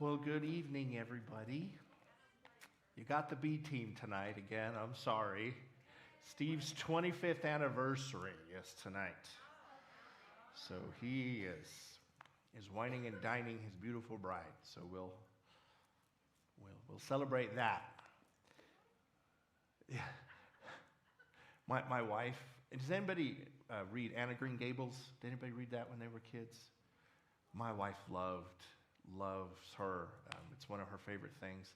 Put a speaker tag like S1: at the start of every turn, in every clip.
S1: Well, good evening, everybody. You got the B team tonight again. I'm sorry. Steve's 25th anniversary is tonight. So he is wining and dining his beautiful bride. So we'll celebrate that. Yeah. My wife. Does anybody read Anne of Green Gables? Did anybody read that when they were kids? My wife loves her. It's one of her favorite things.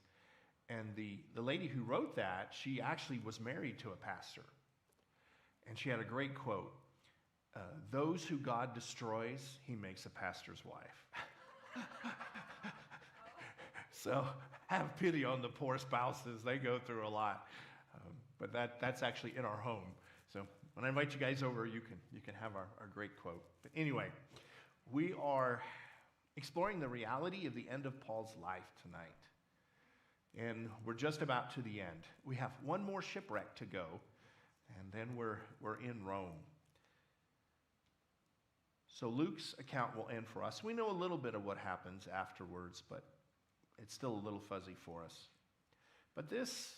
S1: And the lady who wrote that, she actually was married to a pastor. And she had a great quote. Those who God destroys, he makes a pastor's wife. So have pity on the poor spouses. They go through a lot. But that's actually in our home. So when I invite you guys over, you can have our great quote. But anyway, we are exploring the reality of the end of Paul's life tonight. And we're just about to the end. We have one more shipwreck to go, and then we're in Rome. So Luke's account will end for us. We know a little bit of what happens afterwards, but it's still a little fuzzy for us. But this,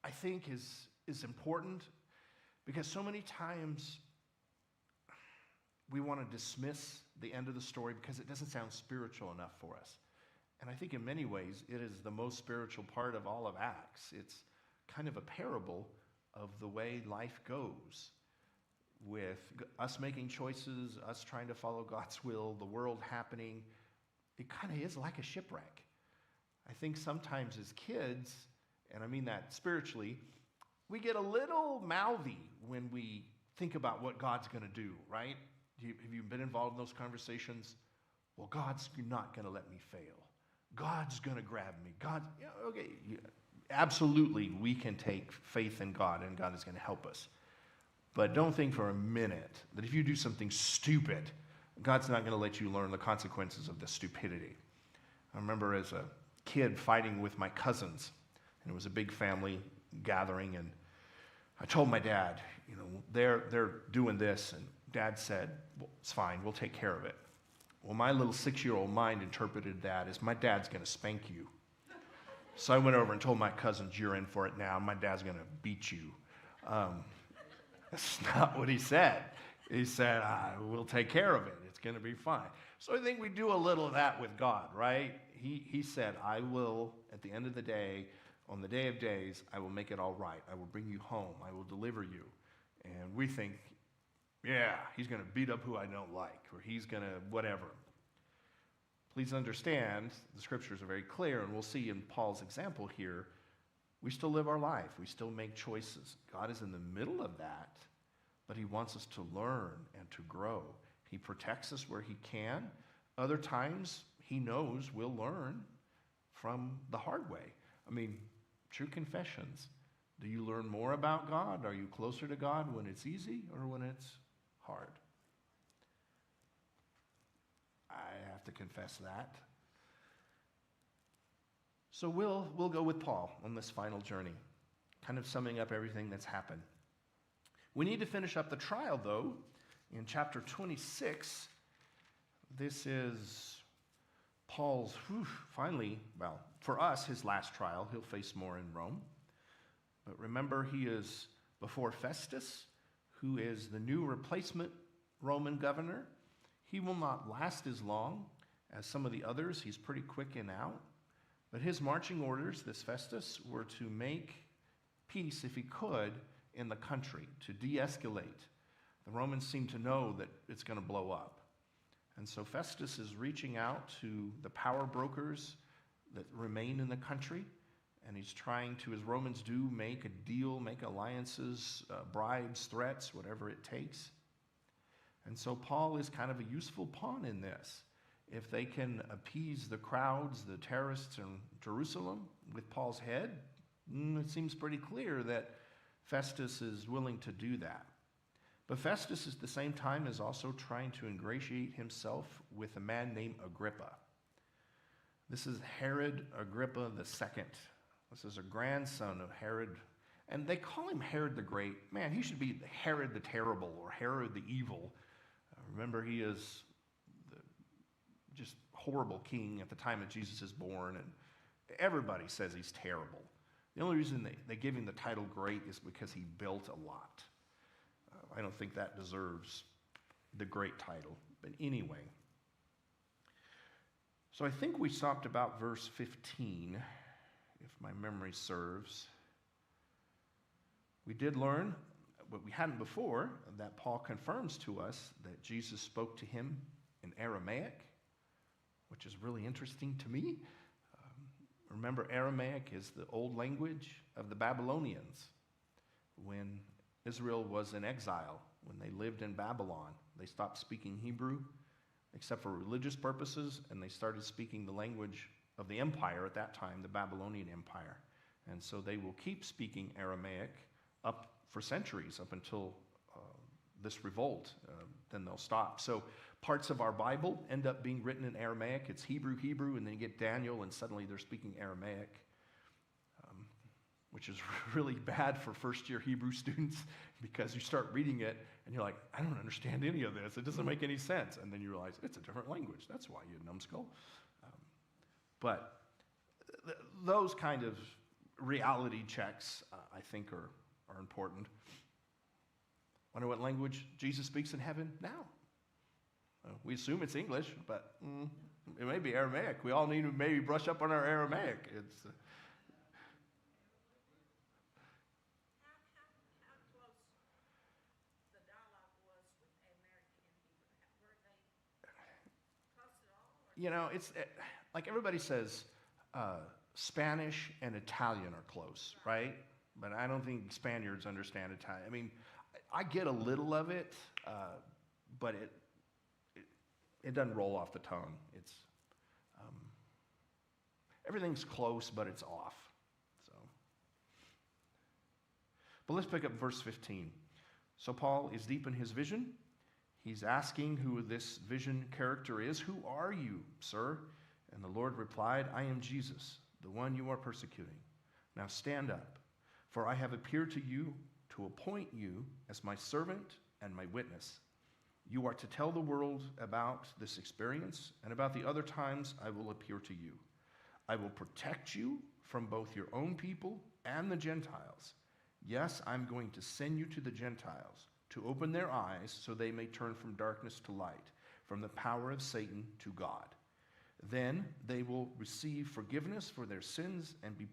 S1: I think, is important because so many times we want to dismiss the end of the story because it doesn't sound spiritual enough for us. And I think in many ways it is the most spiritual part of all of Acts. It's kind of a parable of the way life goes with us making choices, us trying to follow God's will, the world happening. It kind of is like a shipwreck. I think sometimes as kids, and I mean that spiritually, we get a little mouthy when we think about what God's going to do, right? Have you been involved in those conversations? Well, God's not going to let me fail. God's going to grab me. Absolutely, we can take faith in God, and God is going to help us. But don't think for a minute that if you do something stupid, God's not going to let you learn the consequences of the stupidity. I remember as a kid fighting with my cousins, and it was a big family gathering, and I told my dad, they're doing this, and Dad said, well, it's fine, we'll take care of it. Well, my little 6-year-old mind interpreted that as my dad's going to spank you. So I went over and told my cousins, you're in for it now. My dad's going to beat you. That's not what he said. He said, we'll take care of it. It's going to be fine. So I think we do a little of that with God, right? He said, I will, at the end of the day, on the day of days, I will make it all right. I will bring you home. I will deliver you. And we think, yeah, he's going to beat up who I don't like, or he's going to whatever. Please understand, the scriptures are very clear, and we'll see in Paul's example here, we still live our life. We still make choices. God is in the middle of that, but he wants us to learn and to grow. He protects us where he can. Other times, he knows we'll learn from the hard way. I mean, true confessions. Do you learn more about God? Are you closer to God when it's easy or when it's hard? I have to confess that. So we'll go with Paul on this final journey, kind of summing up everything that's happened. We need to finish up the trial, though, in chapter 26. This is Paul's, finally, well, for us, his last trial. He'll face more in Rome. But remember, he is before Festus, who is the new replacement Roman governor. He will not last as long as some of the others. He's pretty quick in out. But his marching orders, this Festus, were to make peace, if he could, in the country, to de-escalate. The Romans seem to know that it's going to blow up. And so Festus is reaching out to the power brokers that remain in the country, and he's trying to, as Romans do, make a deal, make alliances, bribes, threats, whatever it takes. And so Paul is kind of a useful pawn in this. If they can appease the crowds, the terrorists in Jerusalem with Paul's head, it seems pretty clear that Festus is willing to do that. But Festus at the same time is also trying to ingratiate himself with a man named Agrippa. This is Herod Agrippa II. This is a grandson of Herod, and they call him Herod the Great. Man, he should be Herod the Terrible or Herod the Evil. Remember, he is just horrible king at the time of Jesus is born, and everybody says he's terrible. The only reason they give him the title great is because he built a lot. I don't think that deserves the great title, but anyway. So I think we stopped about verse 15, if my memory serves. We did learn what we hadn't before, that Paul confirms to us that Jesus spoke to him in Aramaic, which is really interesting to me. Remember, Aramaic is the old language of the Babylonians. When Israel was in exile, when they lived in Babylon, they stopped speaking Hebrew, except for religious purposes, and they started speaking the language of the empire at that time, the Babylonian Empire. And so they will keep speaking Aramaic up for centuries, up until this revolt. Then they'll stop. So parts of our Bible end up being written in Aramaic. It's Hebrew, and then you get Daniel, and suddenly they're speaking Aramaic, which is really bad for first-year Hebrew students, because you start reading it, and you're like, I don't understand any of this. It doesn't make any sense. And then you realize it's a different language. That's why, you numbskull. But those kind of reality checks, I think, are important. Wonder what language Jesus speaks in heaven now? We assume it's English, but it may be Aramaic. We all need to maybe brush up on our Aramaic. It's
S2: How close the dialogue was with American Hebrew? Were they close at all?
S1: you know, it's like everybody says, Spanish and Italian are close, right? But I don't think Spaniards understand Italian. I mean, I get a little of it, but it doesn't roll off the tongue. It's everything's close, but it's off. So, but let's pick up verse 15. So Paul is deep in his vision. He's asking who this vision character is. Who are you, sir? And the Lord replied, I am Jesus, the one you are persecuting. Now stand up, for I have appeared to you to appoint you as my servant and my witness. You are to tell the world about this experience and about the other times I will appear to you. I will protect you from both your own people and the Gentiles. Yes, I'm going to send you to the Gentiles to open their eyes so they may turn from darkness to light, from the power of Satan to God. Then they will receive forgiveness for their sins and be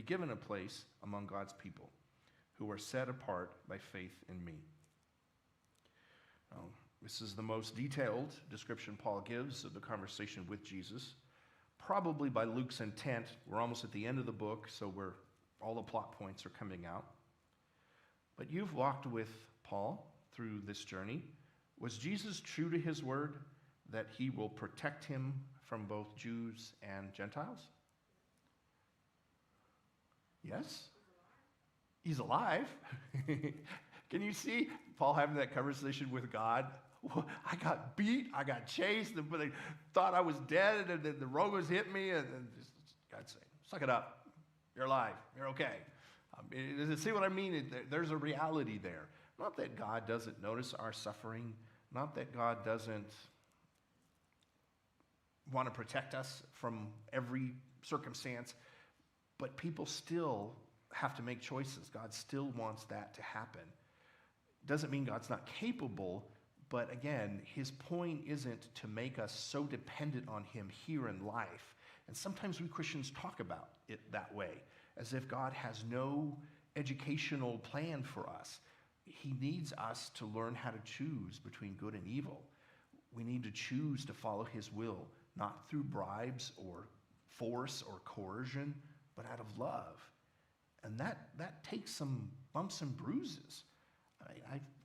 S1: given a place among God's people who are set apart by faith in me. Now, this is the most detailed description Paul gives of the conversation with Jesus. Probably by Luke's intent, we're almost at the end of the book, so all the plot points are coming out. But you've walked with Paul through this journey. Was Jesus true to his word that he will protect him from both Jews and Gentiles? Yes? He's alive. Can you see Paul having that conversation with God? I got beat, I got chased, but they thought I was dead, and the Romans hit me, and God's saying, suck it up. You're alive. You're okay. See what I mean? There's a reality there. Not that God doesn't notice our suffering, not that God doesn't want to protect us from every circumstance, but people still have to make choices. God still wants that to happen. Doesn't mean God's not capable, but again, his point isn't to make us so dependent on him here in life. And sometimes we Christians talk about it that way, as if God has no educational plan for us. He needs us to learn how to choose between good and evil. We need to choose to follow his will, not through bribes or force or coercion, but out of love. And that takes some bumps and bruises.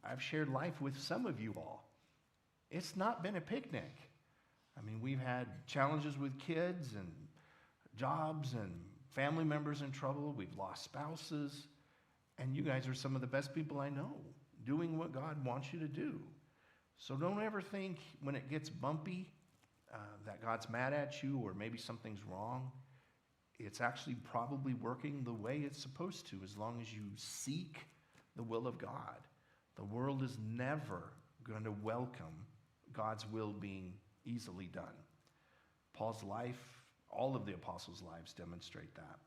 S1: I've shared life with some of you all. It's not been a picnic. I mean, we've had challenges with kids and jobs and family members in trouble. We've lost spouses. And you guys are some of the best people I know, doing what God wants you to do. So don't ever think when it gets bumpy that God's mad at you or maybe something's wrong. It's actually probably working the way it's supposed to, as long as you seek the will of God. The world is never going to welcome God's will being easily done. Paul's life, all of the apostles' lives demonstrate that.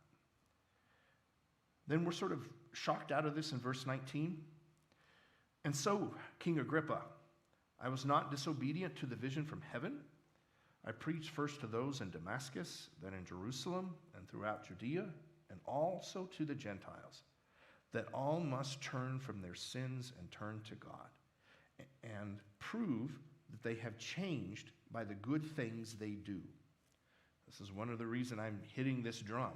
S1: Then we're sort of shocked out of this in verse 19. And so, King Agrippa, I was not disobedient to the vision from heaven. I preached first to those in Damascus, then in Jerusalem, and throughout Judea, and also to the Gentiles, that all must turn from their sins and turn to God, and prove that they have changed by the good things they do. This is one of the reasons I'm hitting this drum.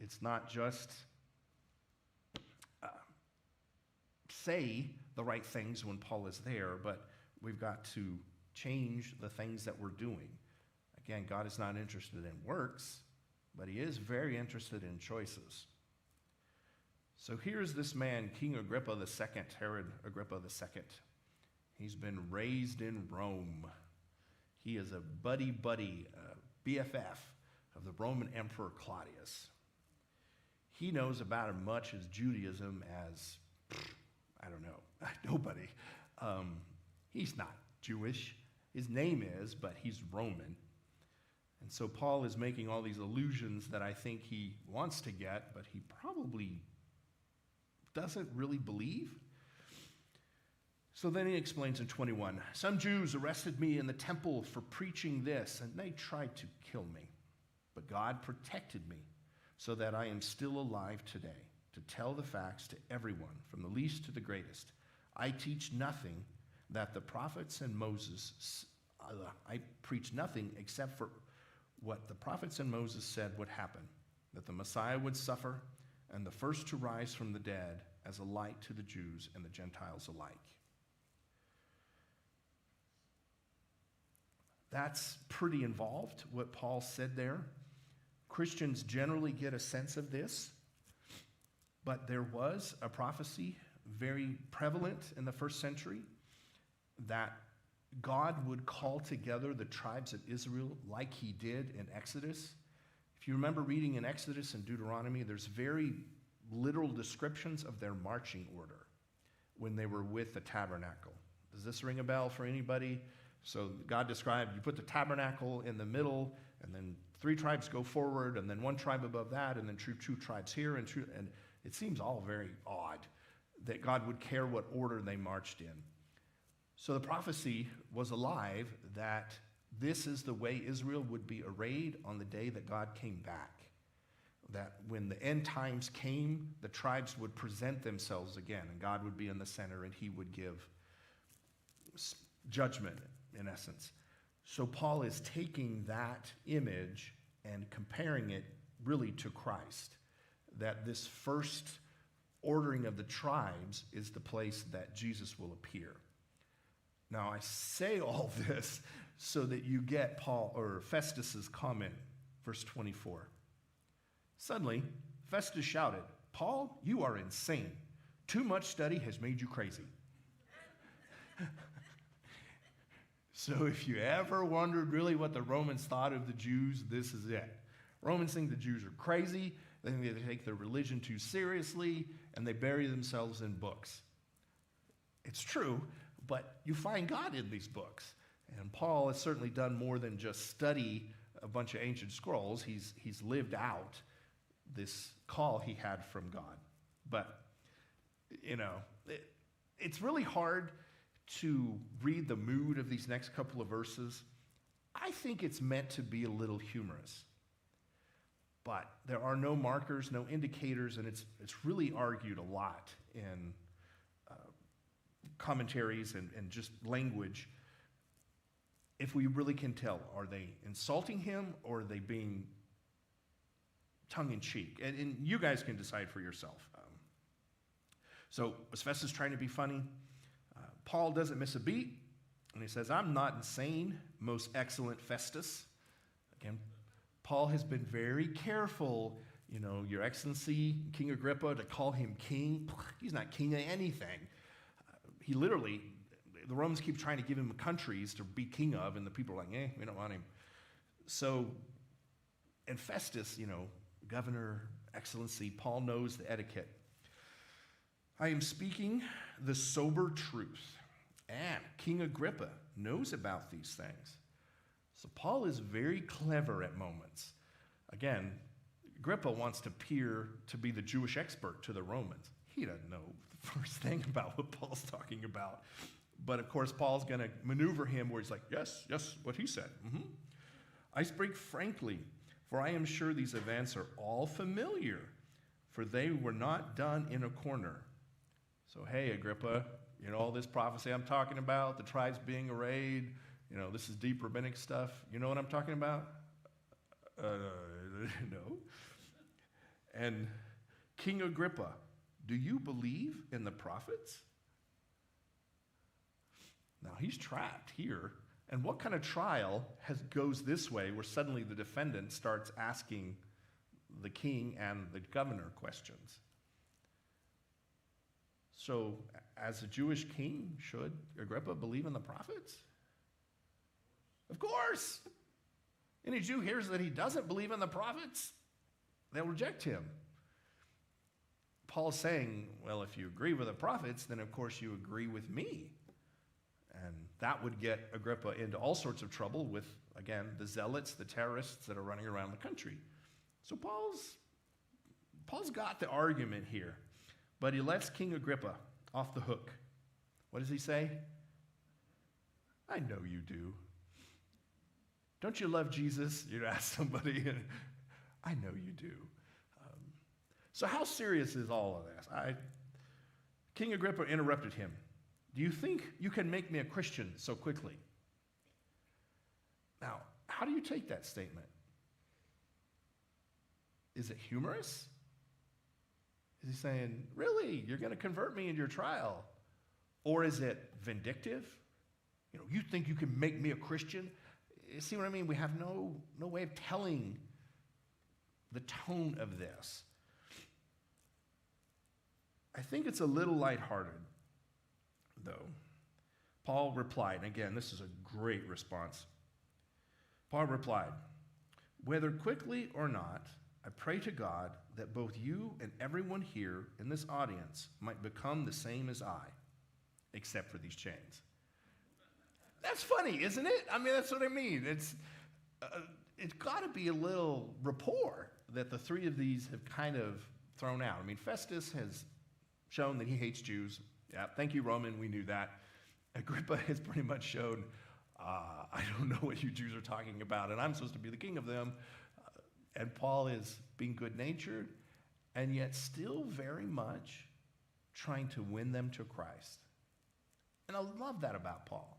S1: It's not just say the right things when Paul is there, but we've got to change the things that we're doing. Again, God is not interested in works, but he is very interested in choices. So here's this man, King Agrippa II, Herod Agrippa II. He's been raised in Rome. He is a buddy, BFF of the Roman Emperor Claudius. He knows about as much as Judaism as, I don't know, nobody. He's not Jewish. His name is, but he's Roman. And so Paul is making all these allusions that I think he wants to get, but he probably doesn't really believe. So then he explains in 21, some Jews arrested me in the temple for preaching this, and they tried to kill me. But God protected me so that I am still alive today to tell the facts to everyone, from the least to the greatest. I teach nothing that the prophets and Moses, I preach nothing except for what the prophets and Moses said would happen, that the Messiah would suffer and the first to rise from the dead as a light to the Jews and the Gentiles alike. That's pretty involved, what Paul said there. Christians generally get a sense of this, but there was a prophecy very prevalent in the first century that God would call together the tribes of Israel like he did in Exodus. If you remember reading in Exodus and Deuteronomy, there's very literal descriptions of their marching order when they were with the tabernacle. Does this ring a bell for anybody? So God described, you put the tabernacle in the middle, and then 3 tribes go forward, and then 1 tribe above that, and then two tribes here, and it seems all very odd that God would care what order they marched in. So the prophecy was alive that this is the way Israel would be arrayed on the day that God came back. That when the end times came, the tribes would present themselves again, and God would be in the center, and he would give judgment, in essence. So Paul is taking that image and comparing it really to Christ, that this first ordering of the tribes is the place that Jesus will appear. Now, I say all this so that you get Paul or Festus's comment, verse 24. Suddenly, Festus shouted, Paul, you are insane. Too much study has made you crazy. So if you ever wondered really what the Romans thought of the Jews, this is it. Romans think the Jews are crazy, they think they take their religion too seriously, and they bury themselves in books. It's true, but you find God in these books. And Paul has certainly done more than just study a bunch of ancient scrolls. He's lived out this call he had from God. But, it's really hard to read the mood of these next couple of verses. I think it's meant to be a little humorous. But there are no markers, no indicators, and it's really argued a lot in commentaries and just language. If we really can tell, are they insulting him or are they being tongue-in-cheek? And you guys can decide for yourself. So was Festus trying to be funny? Paul doesn't miss a beat, and he says, I'm not insane, most excellent Festus. Again, Paul has been very careful, Your Excellency, King Agrippa, to call him king. He's not king of anything. He literally, the Romans keep trying to give him countries to be king of, and the people are like, we don't want him. So, and Festus, Governor, Excellency, Paul knows the etiquette. I am speaking the sober truth, and King Agrippa knows about these things. So Paul is very clever at moments. Again, Agrippa wants to appear to be the Jewish expert to the Romans. He doesn't know the first thing about what Paul's talking about. But of course, Paul's going to maneuver him where he's like, yes, what he said. I speak frankly, for I am sure these events are all familiar, for they were not done in a corner. So, hey, Agrippa, all this prophecy I'm talking about, the tribes being arrayed, this is deep rabbinic stuff. You know what I'm talking about? No. And King Agrippa, do you believe in the prophets? Now, he's trapped here. And what kind of trial goes this way where suddenly the defendant starts asking the king and the governor questions? So, as a Jewish king, should Agrippa believe in the prophets? Of course. Any Jew hears that he doesn't believe in the prophets, they'll reject him. Paul's saying, well, if you agree with the prophets, then of course you agree with me. And that would get Agrippa into all sorts of trouble with, again, the zealots, the terrorists that are running around the country. So Paul's got the argument here, but he lets King Agrippa off the hook. What does he say? I know you do. Don't you love Jesus? You'd ask somebody. I know you do. So how serious is all of this? King Agrippa interrupted him. Do you think you can make me a Christian so quickly? Now, how do you take that statement? Is it humorous? Is he saying, really, you're going to convert me in your trial? Or is it vindictive? You think you can make me a Christian? You see what I mean? We have no way of telling the tone of this. I think it's a little lighthearted, though. Paul replied, and again, this is a great response. Paul replied, whether quickly or not, I pray to God that both you and everyone here in this audience might become the same as I, except for these chains. That's funny, isn't it? I mean, that's what I mean. It's got to be a little rapport that the three of these have kind of thrown out. I mean, Festus has shown that he hates Jews. Yeah, thank you, Roman, we knew that. Agrippa has pretty much shown, I don't know what you Jews are talking about, and I'm supposed to be the king of them. And Paul is being good-natured, and yet still very much trying to win them to Christ. And I love that about Paul.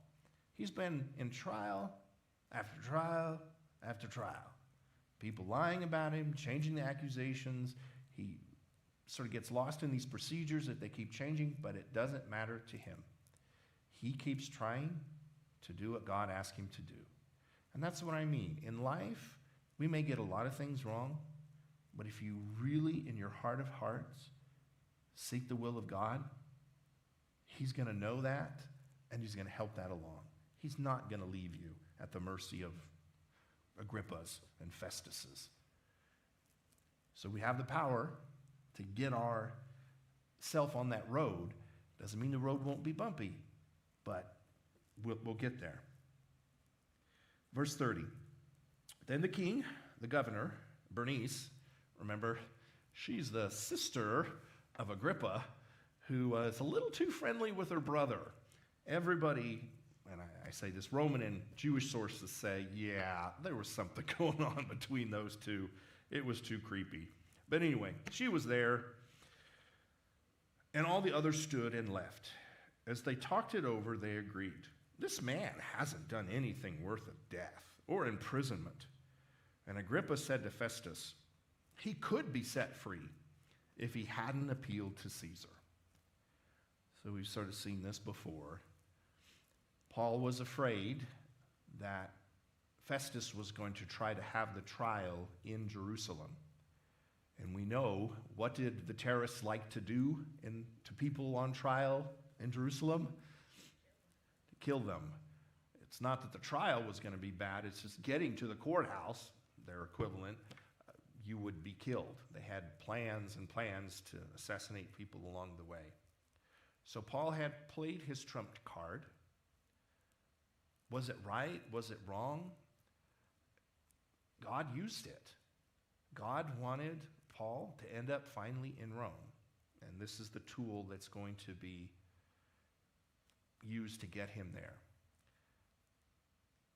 S1: He's been in trial after trial after trial. People lying about him, changing the accusations. He sort of gets lost in these procedures that they keep changing, but it doesn't matter to him. He keeps trying to do what God asked him to do. And that's what I mean. In life, we may get a lot of things wrong, but if you really, in your heart of hearts, seek the will of God, he's going to know that, and he's going to help that along. He's not going to leave you at the mercy of Agrippas and Festus's. So we have the power to get ourself on that road. Doesn't mean the road won't be bumpy, but we'll get there. Verse 30. Then the king, the governor, Bernice, remember, she's the sister of Agrippa, who was a little too friendly with her brother. Everybody, and I say this, Roman and Jewish sources say, yeah, there was something going on between those two. It was too creepy. But anyway, she was there, and all the others stood and left. As they talked it over, they agreed, this man hasn't done anything worth of death or imprisonment. And Agrippa said to Festus, he could be set free if he hadn't appealed to Caesar. So we've sort of seen this before. Paul was afraid that Festus was going to try to have the trial in Jerusalem. And we know, what did the terrorists like to do to people on trial in Jerusalem? To kill them. It's not that the trial was going to be bad, it's just getting to the courthouse, their equivalent, you would be killed. They had plans and plans to assassinate people along the way. So Paul had played his trump card. Was it right? Was it wrong? God used it. God wanted Paul to end up finally in Rome. And this is the tool that's going to be used to get him there.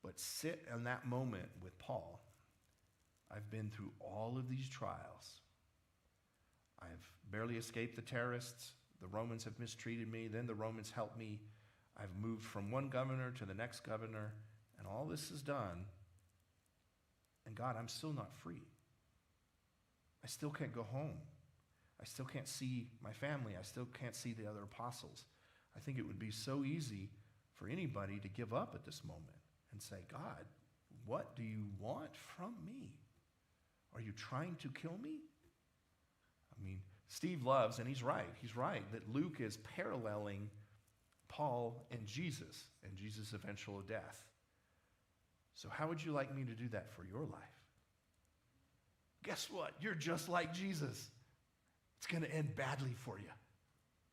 S1: But sit in that moment with Paul. I've been through all of these trials. I've barely escaped the terrorists. The Romans have mistreated me. Then the Romans helped me. I've moved from one governor to the next governor. And all this is done. And God, I'm still not free. I still can't go home. I still can't see my family. I still can't see the other apostles. I think it would be so easy for anybody to give up at this moment and say, God, what do you want from me? Are you trying to kill me? I mean, Steve loves, and he's right, that Luke is paralleling Paul and Jesus eventual death. So how would you like me to do that for your life? Guess what? You're just like Jesus. It's going to end badly for you,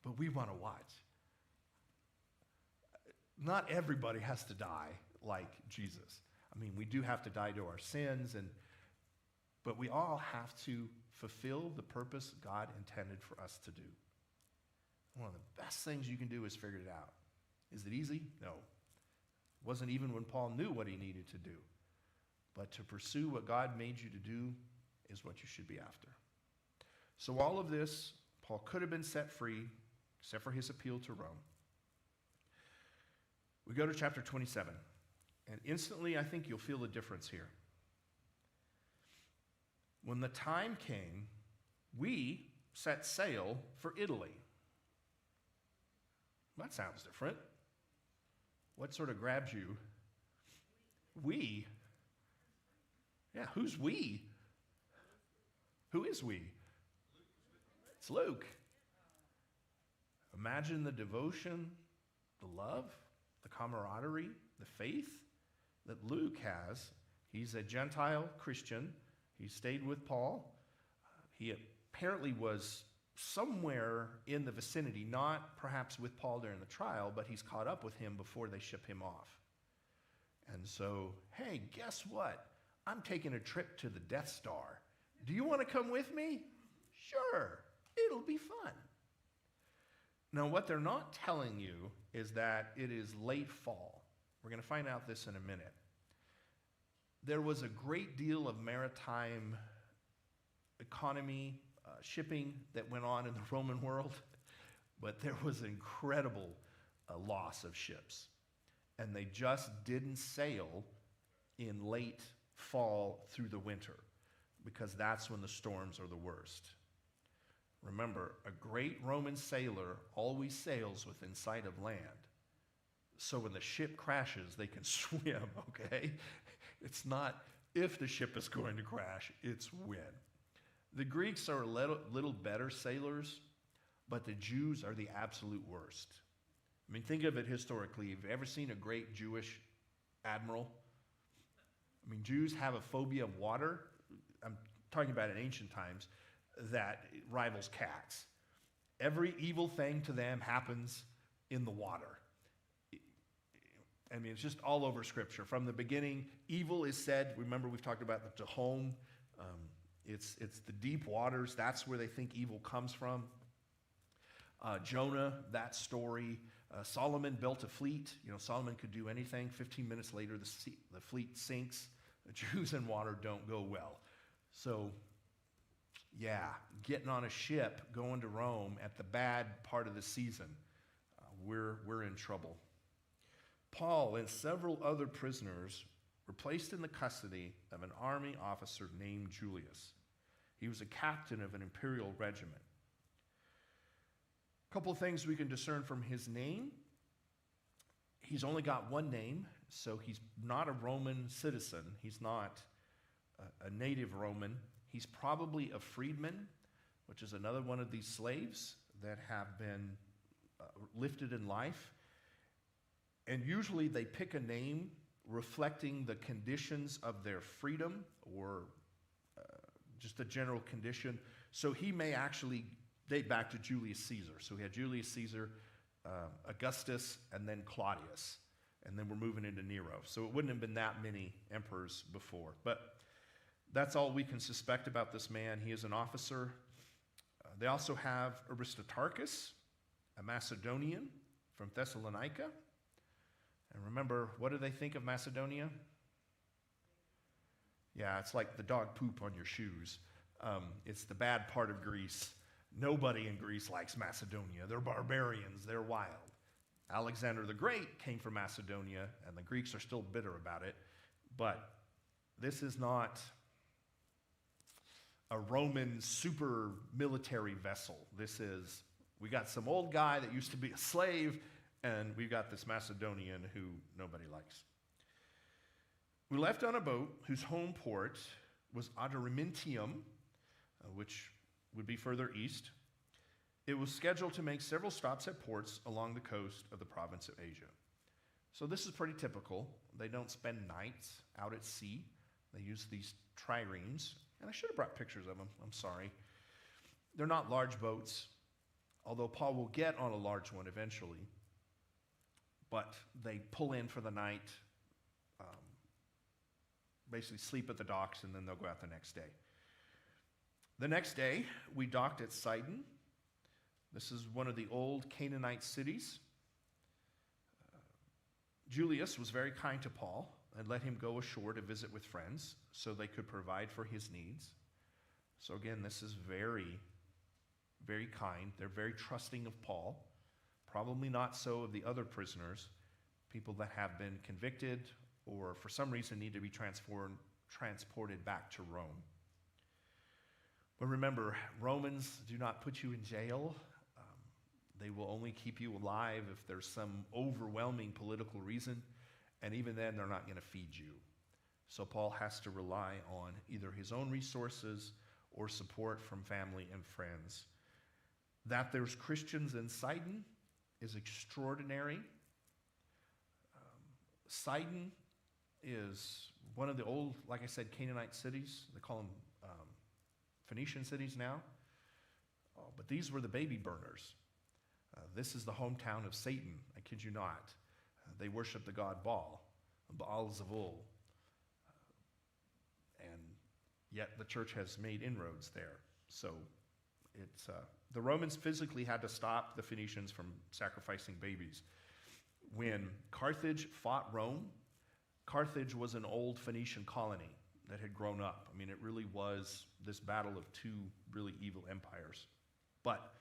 S1: but we want to watch. Not everybody has to die like Jesus. I mean, we do have to die to our sins, but we all have to fulfill the purpose God intended for us to do. One of the best things you can do is figure it out. Is it easy? No. It wasn't even when Paul knew what he needed to do. But to pursue what God made you to do is what you should be after. So all of this, Paul could have been set free, except for his appeal to Rome. We go to chapter 27, and instantly I think you'll feel the difference here. When the time came, we set sail for Italy. That sounds different. What sort of grabs you? We? Yeah, who's we? Who is we? It's Luke. Imagine the devotion, the love, the camaraderie, the faith that Luke has. He's a Gentile Christian. He stayed with Paul. He apparently was somewhere in the vicinity, not perhaps with Paul during the trial, but he's caught up with him before they ship him off. And so, hey, guess what? I'm taking a trip to the Death Star. Do you want to come with me? Sure, it'll be fun. Now, what they're not telling you is that it is late fall. We're going to find out this in a minute. There was a great deal of maritime economy, shipping that went on in the Roman world, but there was incredible loss of ships. And they just didn't sail in late fall through the winter, because that's when the storms are the worst. Remember, a great Roman sailor always sails within sight of land. So when the ship crashes, they can swim, okay? It's not if the ship is going to crash, it's when. The Greeks are a little better sailors, but the Jews are the absolute worst. I mean, think of it historically. Have you ever seen a great Jewish admiral? I mean, Jews have a phobia of water. I'm talking about in ancient times, that rivals cats. Every evil thing to them happens in the water. I mean, it's just all over Scripture. From the beginning, evil is said. Remember, we've talked about the Tehom. It's the deep waters. That's where they think evil comes from. Jonah, that story. Solomon built a fleet. You know, Solomon could do anything. 15 minutes later, the fleet sinks. The Jews in water don't go well. So, yeah, getting on a ship, going to Rome at the bad part of the season, we're in trouble. Paul and several other prisoners were placed in the custody of an army officer named Julius. He was a captain of an imperial regiment. A couple of things we can discern from his name. He's only got one name, so he's not a Roman citizen. He's not a native Roman. He's probably a freedman, which is another one of these slaves that have been lifted in life. And usually they pick a name reflecting the conditions of their freedom or just the general condition. So he may actually date back to Julius Caesar. So we had Julius Caesar, Augustus, and then Claudius. And then we're moving into Nero. So it wouldn't have been that many emperors before. But That's all we can suspect about this man. He is an officer. They also have Aristarchus, a Macedonian from Thessalonica. And remember, what do they think of Macedonia? Yeah, it's like the dog poop on your shoes. It's the bad part of Greece. Nobody in Greece likes Macedonia. They're barbarians. They're wild. Alexander the Great came from Macedonia, and the Greeks are still bitter about it. But this is not a Roman super military vessel. We got some old guy that used to be a slave, and we've got this Macedonian who nobody likes. We left on a boat whose home port was Adramyttium, which would be further east. It was scheduled to make several stops at ports along the coast of the province of Asia. So this is pretty typical. They don't spend nights out at sea. They use these triremes, and I should have brought pictures of them. I'm sorry. They're not large boats, although Paul will get on a large one eventually. But they pull in for the night, basically sleep at the docks, and then they'll go out the next day. The next day, we docked at Sidon. This is one of the old Canaanite cities. Julius was very kind to Paul and let him go ashore to visit with friends so they could provide for his needs. So again, this is very, very kind. They're very trusting of Paul. Probably not so of the other prisoners, people that have been convicted or for some reason need to be transported back to Rome. But remember, Romans do not put you in jail. They will only keep you alive if there's some overwhelming political reason, and even then they're not going to feed you. So Paul has to rely on either his own resources or support from family and friends. That there's Christians in Sidon is extraordinary. Sidon is one of the old, like I said, Canaanite cities. They call them Phoenician cities now. But these were the baby burners. This is the hometown of Satan. I kid you not. They worship the god Baal, Baal Zevul. And yet the church has made inroads there. So it's the Romans physically had to stop the Phoenicians from sacrificing babies. When Carthage fought Rome, Carthage was an old Phoenician colony that had grown up. I mean, it really was this battle of two really evil empires. But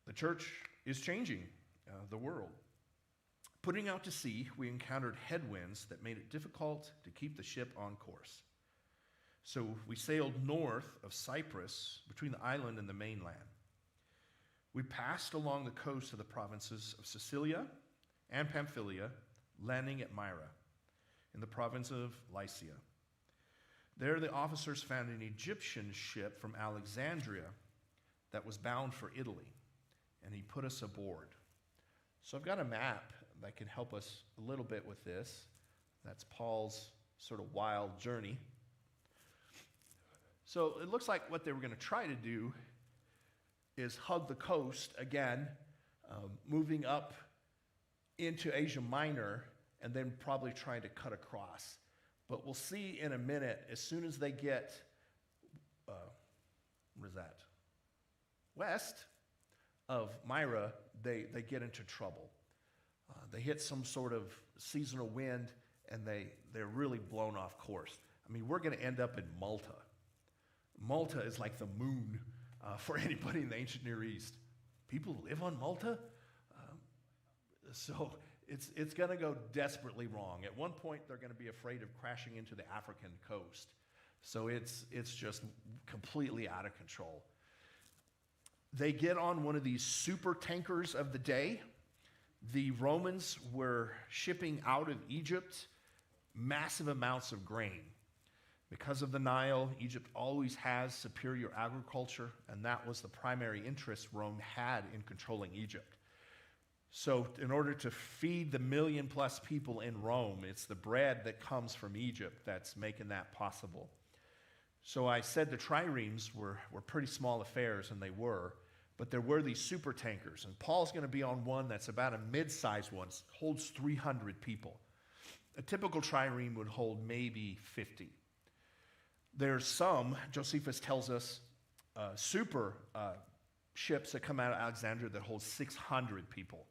S1: the church is changing the world. Putting out to sea, we encountered headwinds that made it difficult to keep the ship on course. So we sailed north of Cyprus, between the island and the mainland. We passed along the coast of the provinces of Sicilia and Pamphylia, landing at Myra, in the province of Lycia. There the officers found an Egyptian ship from Alexandria that was bound for Italy, and he put us aboard. So I've got a map that can help us a little bit with this. That's Paul's sort of wild journey. So it looks like what they were going to try to do is hug the coast again, moving up into Asia Minor, and then probably trying to cut across. But we'll see in a minute, as soon as they get, where's that? West of Myra, they get into trouble. They hit some sort of seasonal wind, and they're really blown off course. I mean, we're going to end up in Malta. Malta is like the moon for anybody in the ancient Near East. People live on Malta? So it's going to go desperately wrong. At one point, they're going to be afraid of crashing into the African coast. So it's just completely out of control. They get on one of these super tankers of the day. The Romans were shipping out of Egypt massive amounts of grain. Because of the Nile, Egypt always has superior agriculture, and that was the primary interest Rome had in controlling Egypt. So in order to feed the 1 million+ people in Rome, it's the bread that comes from Egypt that's making that possible. So I said the triremes were pretty small affairs, and they were, but there were these super tankers, and Paul's going to be on one that's about a mid-sized one, holds 300 people. A typical trireme would hold maybe 50. There's some, Josephus tells us, super ships that come out of Alexandria that hold 600 people.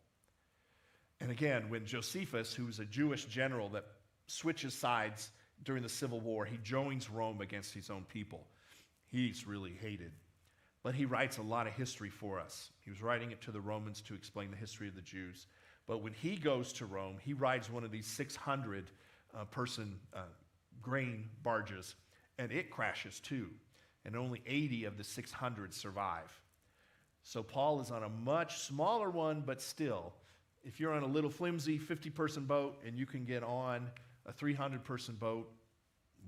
S1: And again, when Josephus, who's a Jewish general that switches sides during the Civil War, he joins Rome against his own people. He's really hated. But he writes a lot of history for us. He was writing it to the Romans to explain the history of the Jews. But when he goes to Rome, he rides one of these 600 person grain barges, and it crashes too. And only 80 of the 600 survive. So Paul is on a much smaller one, but still, if you're on a little flimsy 50-person boat and you can get on a 300-person boat,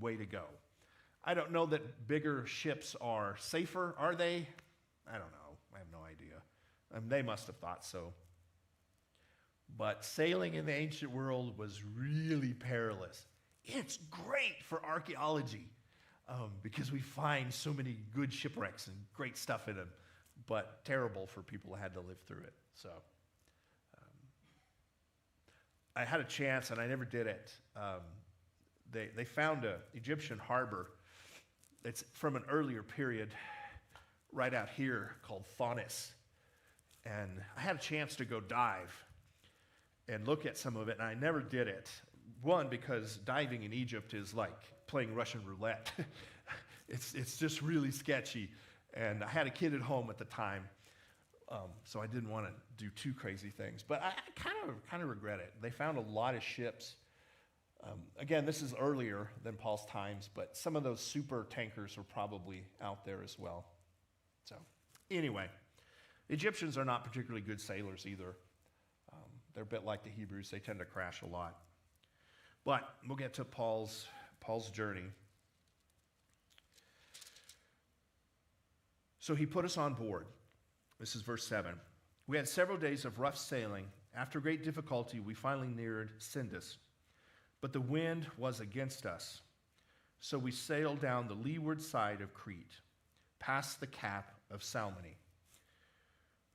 S1: way to go. I don't know that bigger ships are safer, are they? I don't know. I have no idea. They must have thought so. But sailing in the ancient world was really perilous. It's great for archaeology because we find so many good shipwrecks and great stuff in them, but terrible for people who had to live through it. So I had a chance, and I never did it. They found an Egyptian harbor. It's from an earlier period right out here called Thonis. And I had a chance to go dive and look at some of it, and I never did it. One, because diving in Egypt is like playing Russian roulette. It's just really sketchy. And I had a kid at home at the time, so I didn't want to do too crazy things. But I kind of regret it. They found a lot of ships. Again, this is earlier than Paul's times, but some of those super tankers were probably out there as well. So anyway, the Egyptians are not particularly good sailors either. They're a bit like the Hebrews. They tend to crash a lot. But we'll get to Paul's journey. So he put us on board. This is verse 7. We had several days of rough sailing. After great difficulty, we finally neared Sindus. But the wind was against us. So we sailed down the leeward side of Crete, past the cap of Salmone.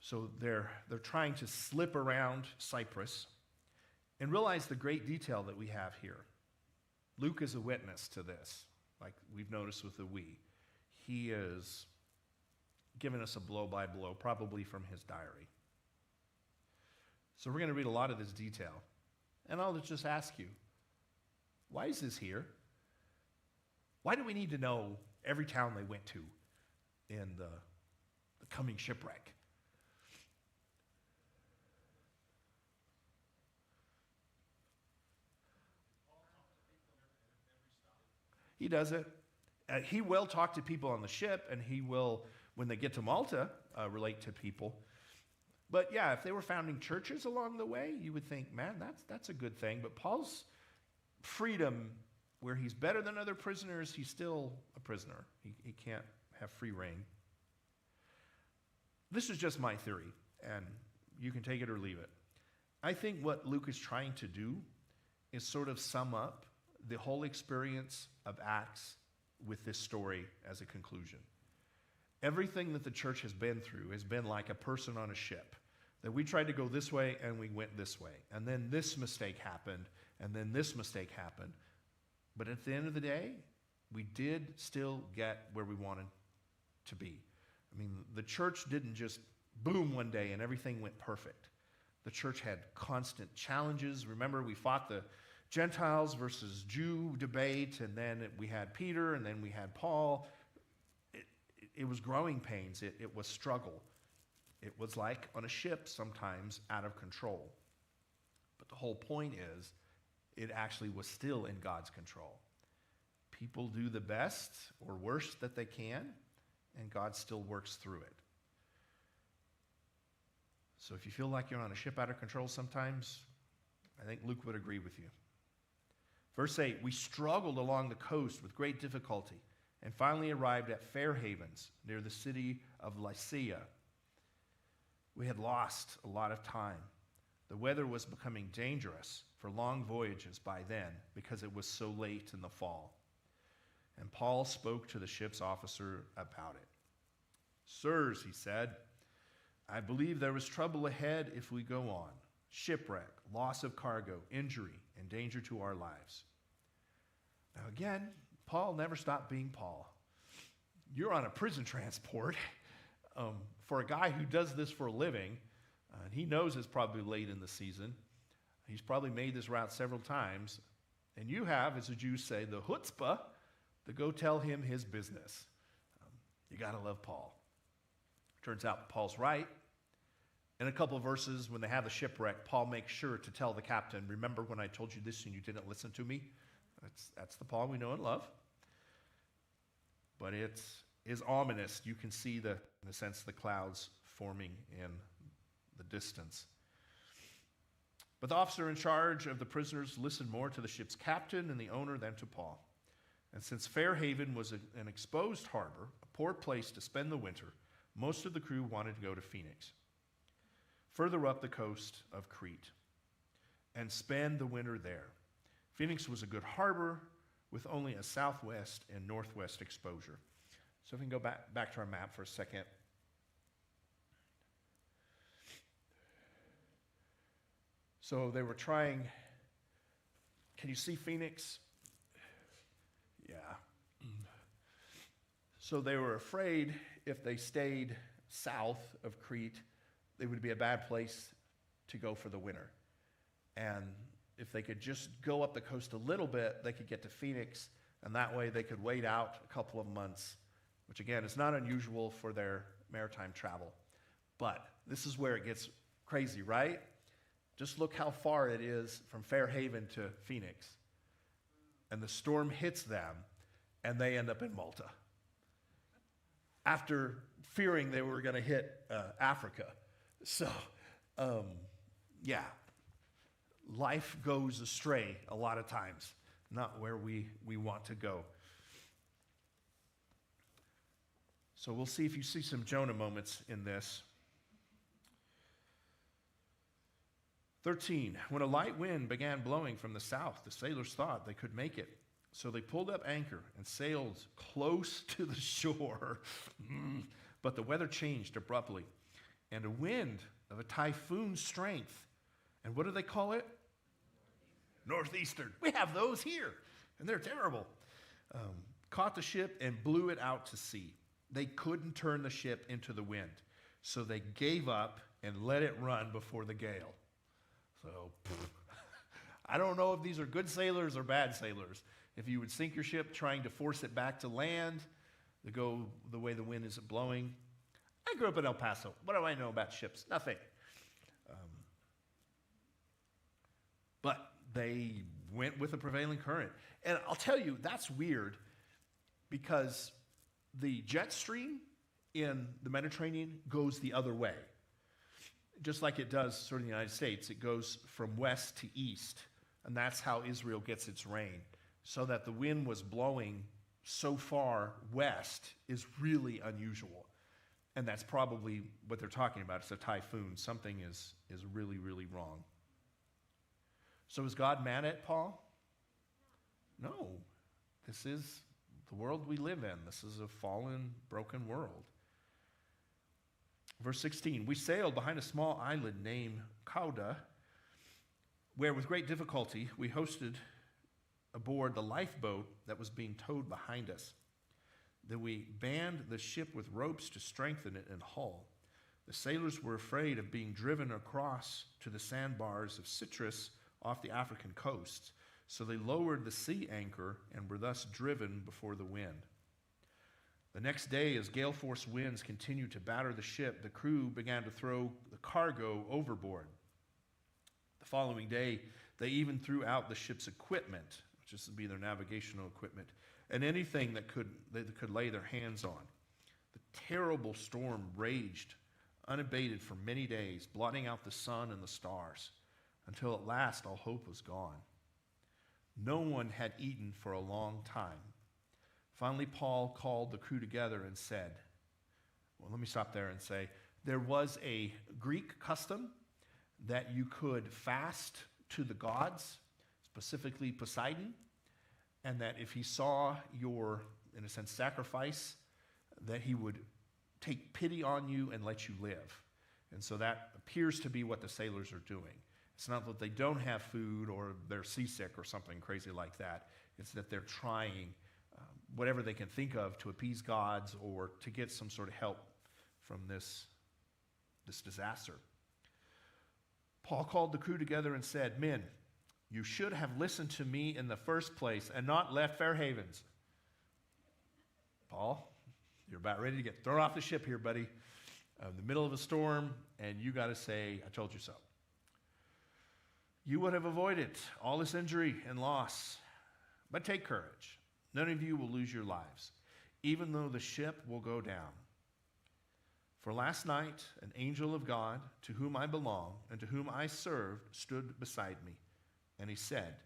S1: So they're trying to slip around Cyprus and realize the great detail that we have here. Luke is a witness to this, like we've noticed with the we. He is giving us a blow-by-blow, probably from his diary. So we're going to read a lot of this detail. And I'll just ask you, why is this here? Why do we need to know every town they went to in the coming shipwreck? He does it. He will talk to people on the ship, and he will, when they get to Malta, relate to people. But yeah, if they were founding churches along the way, you would think, man, that's a good thing. But Paul's freedom, where he's better than other prisoners, he's still a prisoner. He can't have free reign. This is just my theory, and you can take it or leave it. I think what Luke is trying to do is sort of sum up the whole experience of Acts with this story as a conclusion. Everything that the church has been through has been like a person on a ship, that we tried to go this way and we went this way, and then this mistake happened, and then this mistake happened. But at the end of the day, we did still get where we wanted to be. I mean, the church didn't just boom one day and everything went perfect. The church had constant challenges. Remember, we fought the Gentiles versus Jew debate, and then we had Peter, and then we had Paul. It was growing pains. It was struggle. It was like on a ship sometimes out of control. But the whole point is, it actually was still in God's control. People do the best or worst that they can, and God still works through it. So if you feel like you're on a ship out of control sometimes, I think Luke would agree with you. Verse 8, we struggled along the coast with great difficulty and finally arrived at Fair Havens near the city of Lycia. We had lost a lot of time. The weather was becoming dangerous for long voyages by then because it was so late in the fall. And Paul spoke to the ship's officer about it. Sirs, he said, I believe there is trouble ahead if we go on. Shipwreck, loss of cargo, injury, and danger to our lives. Now again, Paul never stopped being Paul. You're on a prison transport for a guy who does this for a living. And he knows it's probably late in the season. He's probably made this route several times. And you have, as the Jews say, the chutzpah to go tell him his business. You got to love Paul. Turns out Paul's right. In a couple of verses, when they have the shipwreck, Paul makes sure to tell the captain, remember when I told you this and you didn't listen to me? That's the Paul we know and love. But it is ominous. You can see, in a sense, the clouds forming in the distance. But the officer in charge of the prisoners listened more to the ship's captain and the owner than to Paul. And since Fairhaven was an exposed harbor, a poor place to spend the winter, most of the crew wanted to go to Phoenix, further up the coast of Crete, and spend the winter there. Phoenix was a good harbor with only a southwest and northwest exposure. So if we can go back to our map for a second. So they were trying, can you see Phoenix? Yeah. So they were afraid if they stayed south of Crete, it would be a bad place to go for the winter. And if they could just go up the coast a little bit, they could get to Phoenix, and that way they could wait out a couple of months, which again is not unusual for their maritime travel. But this is where it gets crazy, right? Just look how far it is from Fairhaven to Phoenix. And the storm hits them, and they end up in Malta, after fearing they were going to hit Africa. So, yeah, life goes astray a lot of times, not where we want to go. So we'll see if you see some Jonah moments in this. 13, when a light wind began blowing from the south, the sailors thought they could make it. So they pulled up anchor and sailed close to the shore. But the weather changed abruptly, and a wind of a typhoon strength, and what do they call it? Northeastern. We have those here, and they're terrible. Caught the ship and blew it out to sea. They couldn't turn the ship into the wind, so they gave up and let it run before the gale. So, I don't know if these are good sailors or bad sailors. If you would sink your ship trying to force it back to land, to go the way the wind is blowing. I grew up in El Paso. What do I know about ships? Nothing. But they went with the prevailing current. And I'll tell you, that's weird because the jet stream in the Mediterranean goes the other way. Just like it does sort of in the United States, it goes from west to east. And that's how Israel gets its rain. So that the wind was blowing so far west is really unusual. And that's probably what they're talking about. It's a typhoon. Something is really, really wrong. So is God mad at Paul? No. This is the world we live in. This is a fallen, broken world. Verse 16, we sailed behind a small island named Cauda, where with great difficulty we hosted aboard the lifeboat that was being towed behind us. Then we band the ship with ropes to strengthen it and hull. The sailors were afraid of being driven across to the sandbars of Citrus off the African coast, so they lowered the sea anchor and were thus driven before the wind. The next day, as gale force winds continued to batter the ship, the crew began to throw the cargo overboard. The following day, they even threw out the ship's equipment, which is to be their navigational equipment, and anything that they could lay their hands on. The terrible storm raged unabated for many days, blotting out the sun and the stars, until at last all hope was gone. No one had eaten for a long time. Finally, Paul called the crew together and said, well, let me stop there and say, there was a Greek custom that you could fast to the gods, specifically Poseidon, and that if he saw your, in a sense, sacrifice, that he would take pity on you and let you live. And so that appears to be what the sailors are doing. It's not that they don't have food or they're seasick or something crazy like that. It's that they're trying whatever they can think of to appease gods or to get some sort of help from this disaster. Paul called the crew together and said, "Men, you should have listened to me in the first place and not left Fair Havens." Paul, you're about ready to get thrown off the ship here, buddy. In the middle of a storm, and you got to say, "I told you so." You would have avoided all this injury and loss. But take courage. None of you will lose your lives, even though the ship will go down. For last night, an angel of God, to whom I belong and to whom I served, stood beside me. And he said,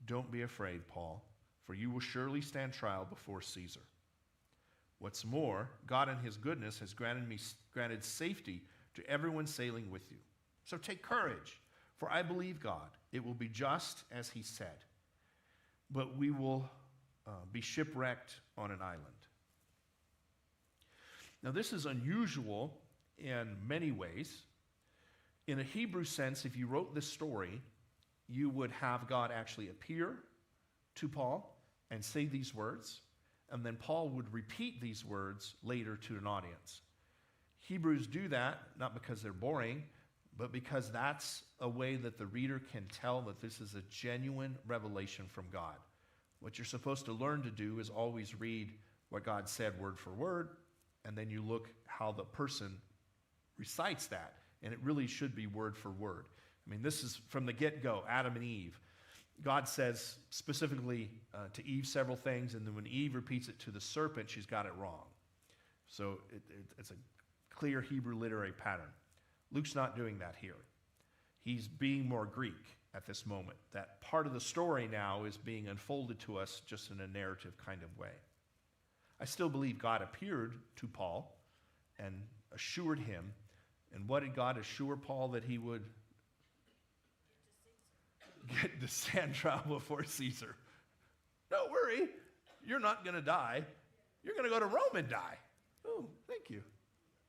S1: "Don't be afraid, Paul, for you will surely stand trial before Caesar. What's more, God in his goodness has granted safety to everyone sailing with you. So take courage, for I believe God. It will be just as he said. But we will be shipwrecked on an island." Now, this is unusual in many ways. In a Hebrew sense, if you wrote this story, you would have God actually appear to Paul and say these words, and then Paul would repeat these words later to an audience. Hebrews do that, not because they're boring, but because that's a way that the reader can tell that this is a genuine revelation from God. What you're supposed to learn to do is always read what God said word for word, and then you look how the person recites that, and it really should be word for word. I mean, this is from the get-go, Adam and Eve. God says specifically to Eve several things, and then when Eve repeats it to the serpent, she's got it wrong. So it's a clear Hebrew literary pattern. Luke's not doing that here. He's being more Greek at this moment. That part of the story now is being unfolded to us just in a narrative kind of way. I still believe God appeared to Paul and assured him. And what did God assure Paul? That he would get to stand trial before Caesar. Don't worry, you're not going to die. You're going to go to Rome and die. Oh, thank you.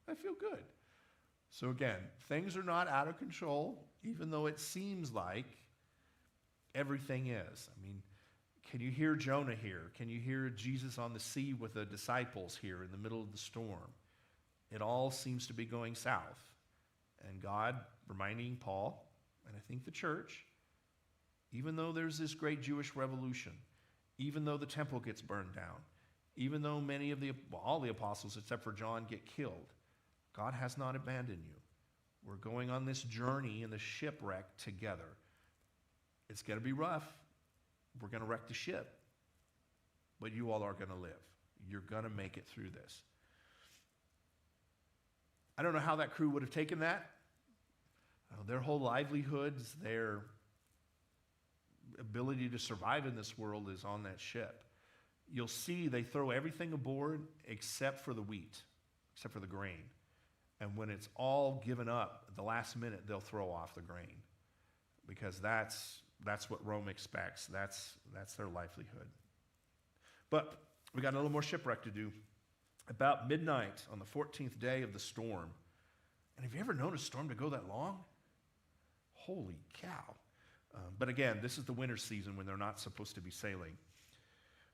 S1: I feel good. So again, things are not out of control, even though it seems like everything is. I mean, can you hear Jonah here? Can you hear Jesus on the sea with the disciples here in the middle of the storm? It all seems to be going south. And God reminding Paul, and I think the church, even though there's this great Jewish revolution, even though the temple gets burned down, even though all the apostles except for John get killed, God has not abandoned you. We're going on this journey in the shipwreck together. It's going to be rough. We're going to wreck the ship. But you all are going to live. You're going to make it through this. I don't know how that crew would have taken that. Their whole livelihoods, their ability to survive in this world is on that ship. You'll see they throw everything aboard except for the wheat, except for the grain. And when it's all given up, at the last minute, they'll throw off the grain. Because that's what Rome expects. That's their livelihood. But we got a little more shipwreck to do. About midnight on the 14th day of the storm. And have you ever known a storm to go that long? Holy cow. But again, this is the winter season when they're not supposed to be sailing.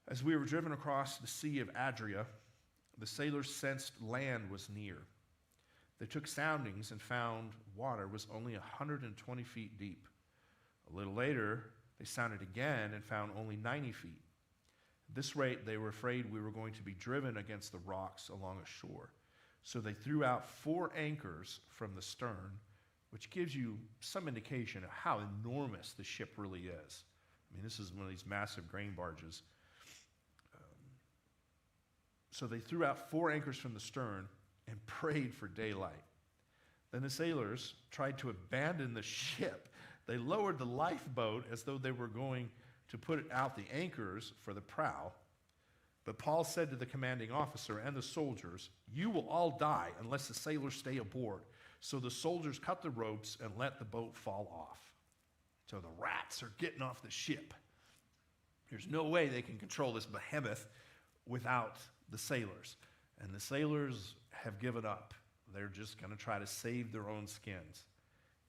S1: As we were driven across the Sea of Adria, the sailors sensed land was near. They took soundings and found water was only 120 feet deep. A little later, they sounded again and found only 90 feet. At this rate, they were afraid we were going to be driven against the rocks along a shore. So they threw out 4 anchors from the stern, which gives you some indication of how enormous the ship really is. I mean, this is one of these massive grain barges. So they threw out 4 anchors from the stern and prayed for daylight. Then the sailors tried to abandon the ship. They lowered the lifeboat as though they were going to put out the anchors for the prow. But Paul said to the commanding officer and the soldiers, "You will all die unless the sailors stay aboard." So the soldiers cut the ropes and let the boat fall off. So the rats are getting off the ship. There's no way they can control this behemoth without the sailors. And the sailors have given up. They're just going to try to save their own skins.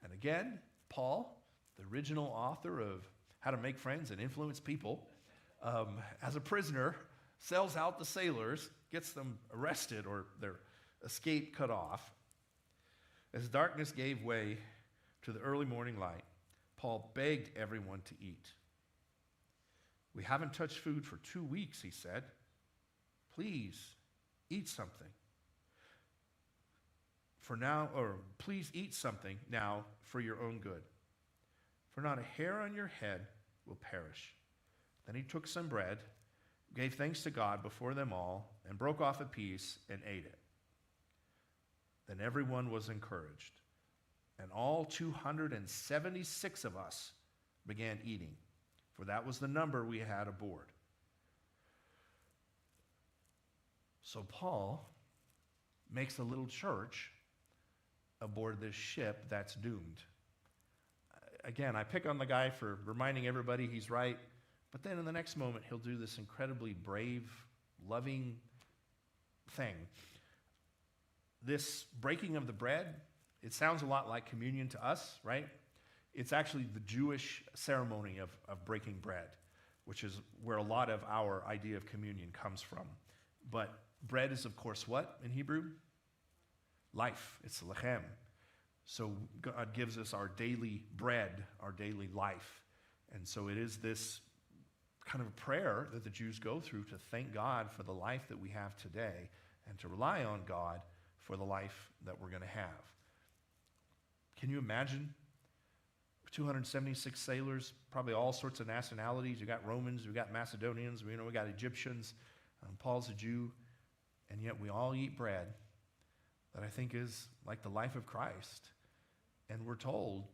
S1: And again, Paul, the original author of How to Make Friends and Influence People, as a prisoner, sells out the sailors, gets them arrested or their escape cut off. As darkness gave way to the early morning light, Paul begged everyone to eat. "We haven't touched food for 2 weeks," he said. "Please eat something. Please eat something now for your own good. For not a hair on your head will perish." Then he took some bread, gave thanks to God before them all, and broke off a piece and ate it. Then everyone was encouraged, and all 276 of us began eating, for that was the number we had aboard. So Paul makes a little church aboard this ship that's doomed. Again, I pick on the guy for reminding everybody he's right, but then in the next moment, he'll do this incredibly brave, loving thing. This breaking of the bread, it sounds a lot like communion to us, right? It's actually the Jewish ceremony of breaking bread, which is where a lot of our idea of communion comes from. But bread is, of course, what in Hebrew? Life. It's lechem. So God gives us our daily bread, our daily life. And so it is this kind of a prayer that the Jews go through to thank God for the life that we have today and to rely on God for the life that we're going to have. Can you imagine 276 sailors, probably all sorts of nationalities? You got Romans, we got Macedonians, we got Egyptians. Paul's a Jew, and yet we all eat bread that I think is like the life of Christ. And we're told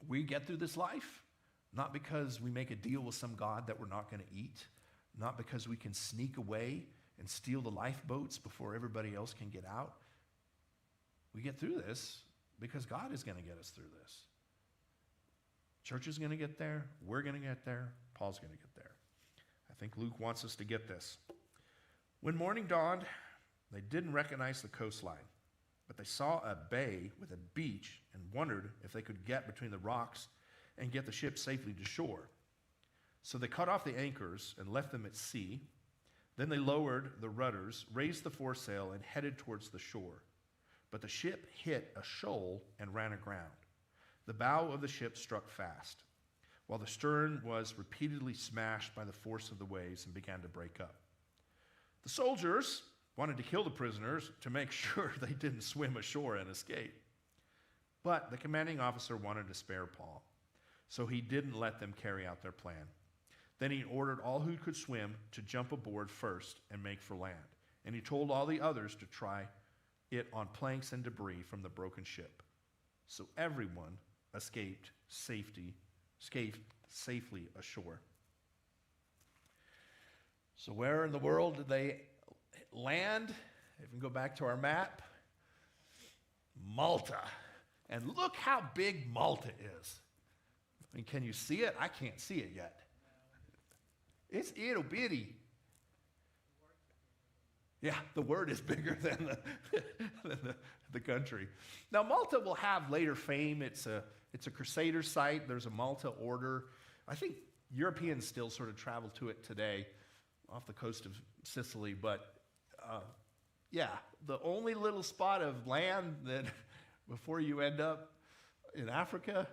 S1: we get through this life not because we make a deal with some God that we're not going to eat, not because we can sneak away and steal the lifeboats before everybody else can get out. We get through this because God is going to get us through this. Church is going to get there. We're going to get there. Paul's going to get there. I think Luke wants us to get this. When morning dawned, they didn't recognize the coastline, but they saw a bay with a beach and wondered if they could get between the rocks and get the ship safely to shore. So they cut off the anchors and left them at sea. Then they lowered the rudders, raised the foresail, and headed towards the shore. But the ship hit a shoal and ran aground. The bow of the ship struck fast, while the stern was repeatedly smashed by the force of the waves and began to break up. The soldiers wanted to kill the prisoners to make sure they didn't swim ashore and escape. But the commanding officer wanted to spare Paul, so he didn't let them carry out their plan. Then he ordered all who could swim to jump aboard first and make for land. And he told all the others to try it on planks and debris from the broken ship. So everyone escaped safely ashore. So where in the world did they land? If we go back to our map, Malta. And look how big Malta is. I mean, can you see it? I can't see it yet. It's itty bitty. Yeah, the word is bigger than the country. Now, Malta will have later fame. It's a Crusader site. There's a Malta order. I think Europeans still sort of travel to it today off the coast of Sicily. But yeah, the only little spot of land that before you end up in Africa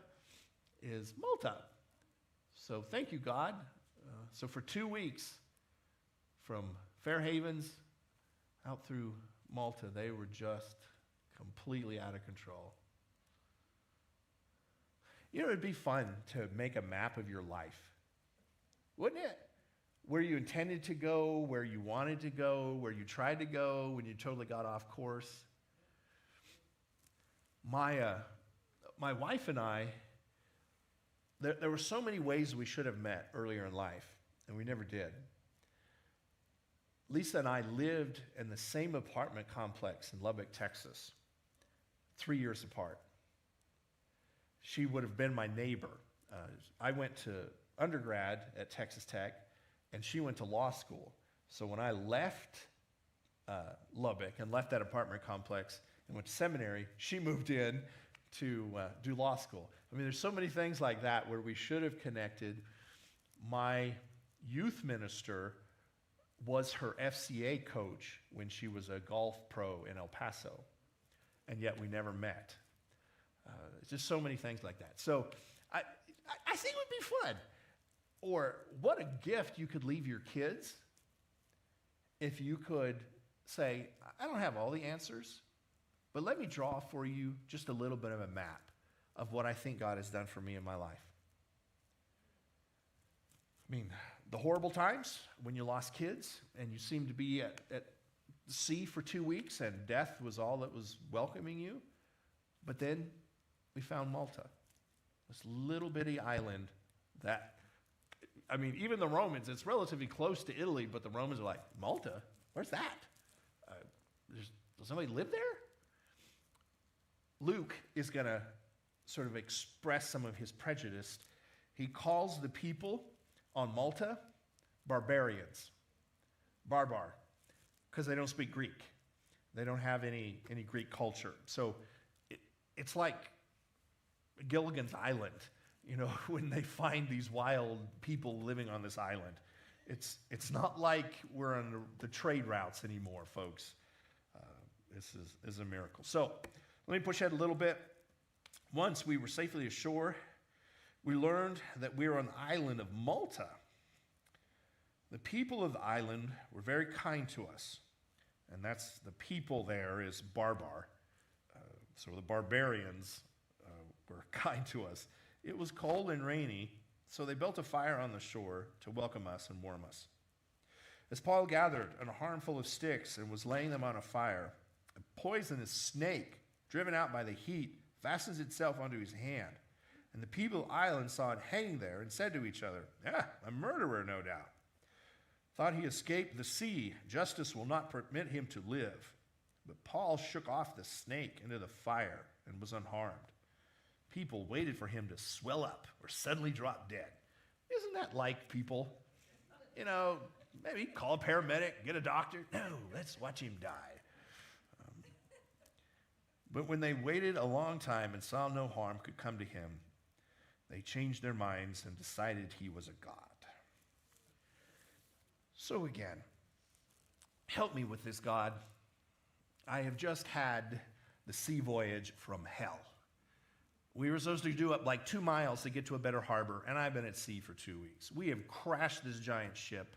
S1: is Malta. So thank you, God. So for 2 weeks, from Fair Havens out through Malta, they were just completely out of control. You know, it'd be fun to make a map of your life, wouldn't it? Where you intended to go, where you wanted to go, where you tried to go, when you totally got off course. My wife and I, there were so many ways we should have met earlier in life, and we never did. Lisa and I lived in the same apartment complex in Lubbock, Texas, 3 years apart. She would have been my neighbor. I went to undergrad at Texas Tech, and she went to law school. So when I left Lubbock and left that apartment complex and went to seminary, she moved in to do law school. I mean, there's so many things like that where we should have connected. My youth minister was her FCA coach when she was a golf pro in El Paso, and yet we never met. Just so many things like that. So I think it would be fun. Or what a gift you could leave your kids if you could say, I don't have all the answers, but let me draw for you just a little bit of a map of what I think God has done for me in my life. I mean, the horrible times when you lost kids and you seemed to be at sea for 2 weeks and death was all that was welcoming you. But then we found Malta, this little bitty island that, I mean, even the Romans, it's relatively close to Italy, but the Romans are like, Malta? Where's that? Does somebody live there? Luke is going to sort of express some of his prejudice. He calls the people on Malta barbarians, barbar, because they don't speak Greek. They don't have any Greek culture. So it's like Gilligan's Island, you know, when they find these wild people living on this island. It's not like we're on the trade routes anymore, folks. This is a miracle. So let me push ahead a little bit. Once we were safely ashore, we learned that we were on the island of Malta. The people of the island were very kind to us. And that's the people there is barbar. So the barbarians were kind to us. It was cold and rainy, so they built a fire on the shore to welcome us and warm us. As Paul gathered a armful of sticks and was laying them on a fire, a poisonous snake, driven out by the heat, fastens itself onto his hand. And the people of the island saw it hanging there and said to each other, a murderer, no doubt. Thought he escaped the sea. Justice will not permit him to live. But Paul shook off the snake into the fire and was unharmed. People waited for him to swell up or suddenly drop dead. Isn't that like people? You know, maybe call a paramedic, get a doctor. No, let's watch him die. But when they waited a long time and saw no harm could come to him, they changed their minds and decided he was a god. So again, help me with this, God. I have just had the sea voyage from hell. We were supposed to do up like 2 miles to get to a better harbor, and I've been at sea for 2 weeks. We have crashed this giant ship.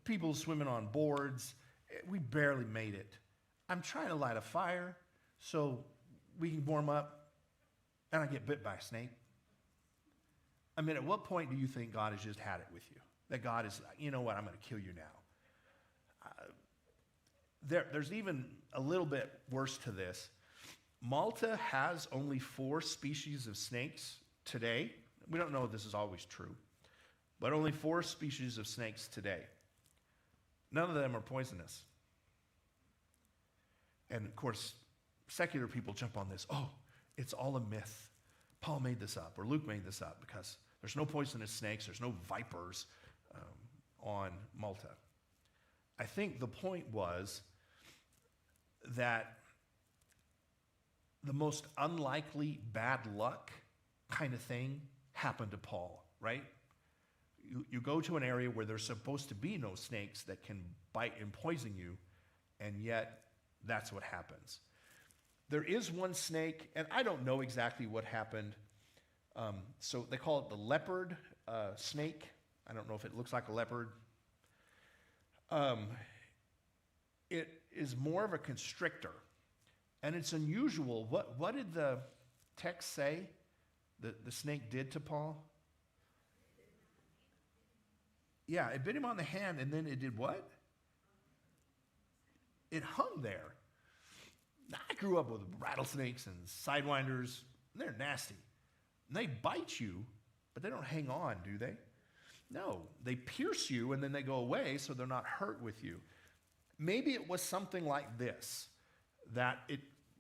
S1: People swimming on boards. We barely made it. I'm trying to light a fire so we can warm up, and I get bit by a snake. I mean, at what point do you think God has just had it with you? That God is, you know what, I'm going to kill you now. There's even a little bit worse to this. Malta has only 4 species of snakes today. We don't know if this is always true, but only 4 species of snakes today. None of them are poisonous. And of course, secular people jump on this. Oh, it's all a myth. Paul made this up, or Luke made this up, because there's no poisonous snakes, there's no vipers on Malta. I think the point was that the most unlikely bad luck kind of thing happened to Paul, right? You go to an area where there's supposed to be no snakes that can bite and poison you, and yet that's what happens. There is one snake, and I don't know exactly what happened. So they call it the leopard snake. I don't know if it looks like a leopard. It is more of a constrictor. And it's unusual. What did the text say that the snake did to Paul? Yeah, it bit him on the hand, and then it did what? It hung there. Now, I grew up with rattlesnakes and sidewinders. They're nasty. And they bite you, but they don't hang on, do they? No, they pierce you, and then they go away, so they're not hurt with you. Maybe it was something like this, that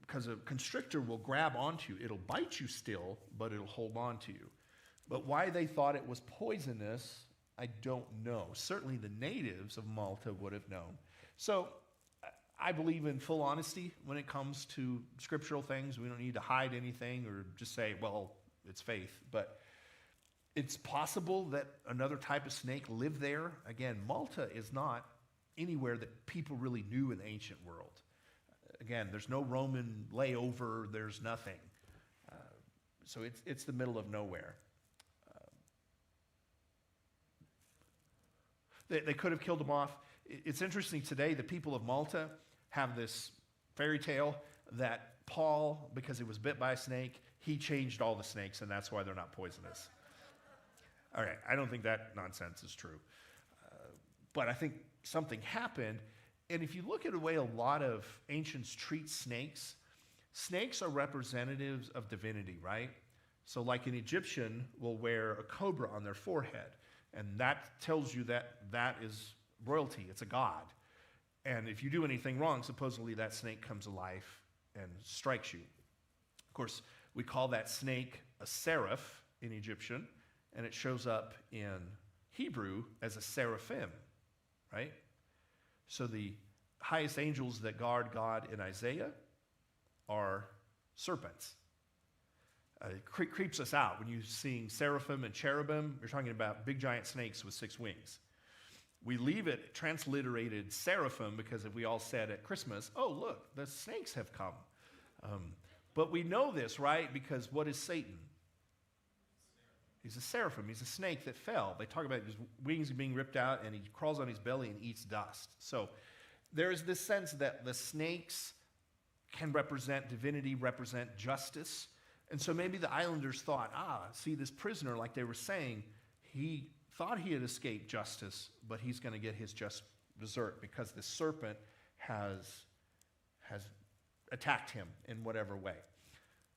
S1: because a constrictor will grab onto you. It'll bite you still, but it'll hold on to you. But why they thought it was poisonous, I don't know. Certainly the natives of Malta would have known. So I believe in full honesty when it comes to scriptural things. We don't need to hide anything or just say, well, it's faith. But it's possible that another type of snake lived there. Again, Malta is not anywhere that people really knew in the ancient world. Again, there's no Roman layover, there's nothing. So it's the middle of nowhere. They could have killed him off. It's interesting today, the people of Malta have this fairy tale that Paul, because he was bit by a snake, he changed all the snakes, and that's why they're not poisonous. All right, I don't think that nonsense is true. But I think something happened, and if you look at the way a lot of ancients treat snakes, snakes are representatives of divinity, right? So like an Egyptian will wear a cobra on their forehead, and that tells you that that is royalty, it's a god. And if you do anything wrong, supposedly that snake comes alive and strikes you. Of course, we call that snake a seraph in Egyptian, and it shows up in Hebrew as a seraphim, right? So the highest angels that guard God in Isaiah are serpents. It creeps us out when you sing seraphim and cherubim. You're talking about big giant snakes with 6 wings. We leave it transliterated seraphim because if we all said at Christmas, oh, look, the snakes have come. But we know this, right? Because what is Satan? He's a seraphim. He's a snake that fell. They talk about his wings being ripped out, and he crawls on his belly and eats dust. So there is this sense that the snakes can represent divinity, represent justice. And so maybe the islanders thought, see, this prisoner, like they were saying, he thought he had escaped justice, but he's going to get his just desert because the serpent has attacked him in whatever way.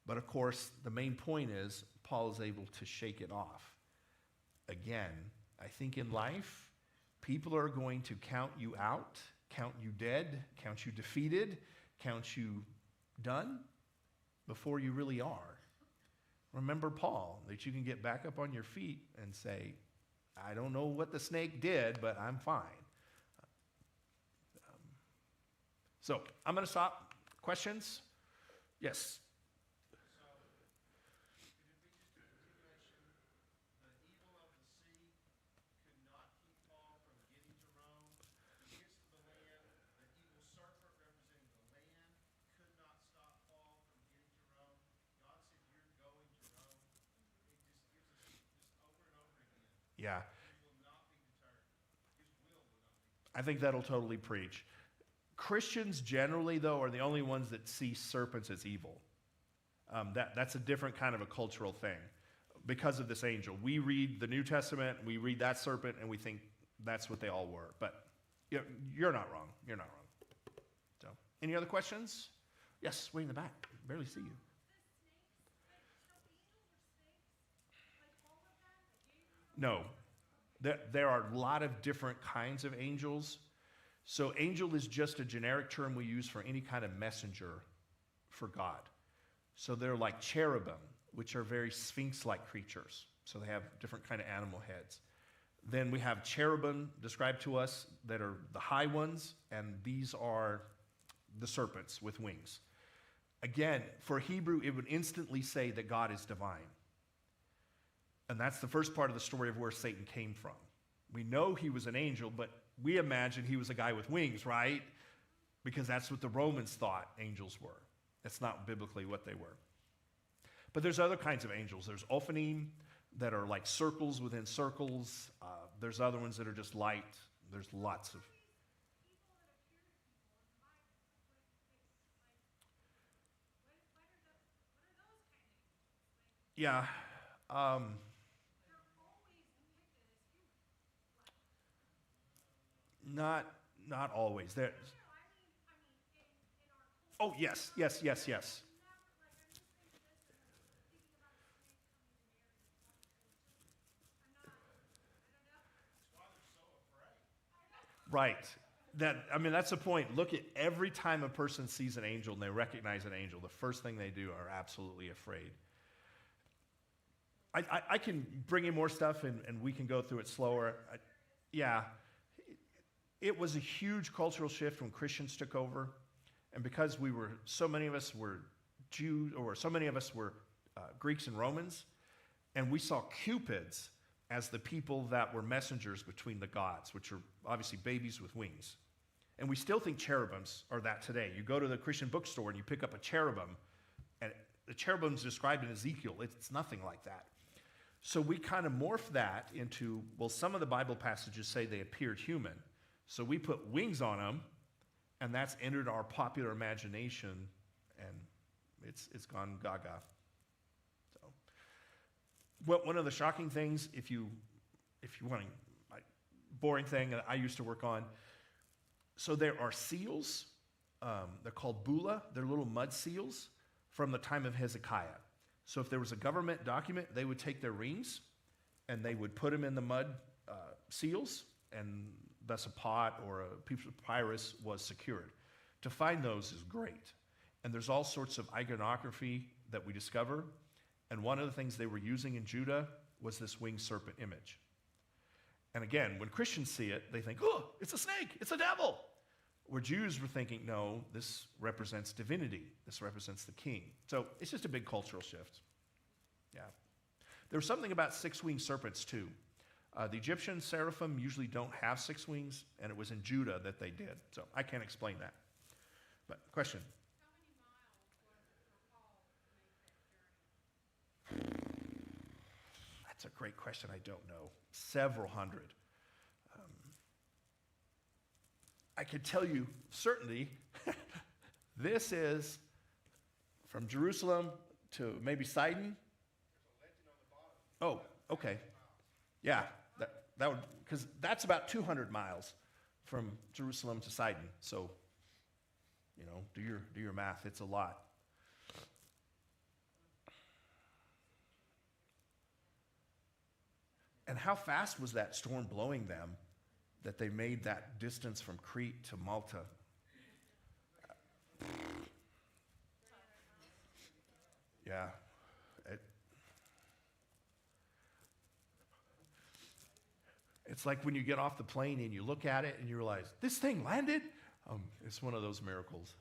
S1: But of course, the main point is Paul is able to shake it off. Again, I think in life, people are going to count you out, count you dead, count you defeated, count you done before you really are. Remember Paul, that you can get back up on your feet and say, I don't know what the snake did, but I'm fine. So I'm going to stop. Questions? Yes. Yeah. I think that'll totally preach. Christians generally, though, are the only ones that see serpents as evil. That's a different kind of a cultural thing because of this angel. We read the New Testament, we read that serpent, and we think that's what they all were. But you're not wrong. You're not wrong. So, any other questions? Yes, way in the back. Barely see you. No. There are a lot of different kinds of angels. So angel is just a generic term we use for any kind of messenger for God. So they're like cherubim, which are very sphinx-like creatures. So they have different kind of animal heads. Then we have cherubim described to us that are the high ones, and these are the serpents with wings. Again, for Hebrew, it would instantly say that God is divine. And that's the first part of the story of where Satan came from. We know he was an angel, but we imagine he was a guy with wings, right? Because that's what the Romans thought angels were. That's not biblically what they were. But there's other kinds of angels. There's Ophanim that are like circles within circles. There's other ones that are just light. There's lots of... Yeah. Not always. Oh, yes. Right. That's the point. Look at every time a person sees an angel and they recognize an angel, the first thing they do are absolutely afraid. I can bring in more stuff and we can go through it slower. It was a huge cultural shift when Christians took over. And because so many of us were Jews, or so many of us were Greeks and Romans, and we saw cupids as the people that were messengers between the gods, which are obviously babies with wings. And we still think cherubims are that today. You go to the Christian bookstore and you pick up a cherubim, and the cherubim's described in Ezekiel. It's nothing like that. So we kind of morph that into, well, some of the Bible passages say they appeared human. So we put wings on them, and that's entered our popular imagination, and it's gone gaga. So, one of the shocking things, if you want to, boring thing that I used to work on, so there are seals, they're called bula, they're little mud seals from the time of Hezekiah. So if there was a government document, they would take their rings and they would put them in the mud seals, and thus a pot or a piece of papyrus was secured. To find those is great. And there's all sorts of iconography that we discover. And one of the things they were using in Judah was this winged serpent image. And again, when Christians see it, they think, oh, it's a snake, it's a devil. Where Jews were thinking, no, this represents divinity. This represents the king. So it's just a big cultural shift. Yeah. There's something about six-winged serpents, too. The Egyptian seraphim usually don't have six wings, and it was in Judah that they did. So I can't explain that. But question?
S2: How many miles was it for Paul to make that journey?
S1: That's a great question. I don't know. Several hundred. I could tell you certainly this is from Jerusalem to maybe Sidon. Oh, okay. Yeah, that would, because that's about 200 miles from Jerusalem to Sidon. So, do your math. It's a lot. And how fast was that storm blowing them that they made that distance from Crete to Malta? Yeah. It's like when you get off the plane and you look at it and you realize, this thing landed? It's one of those miracles.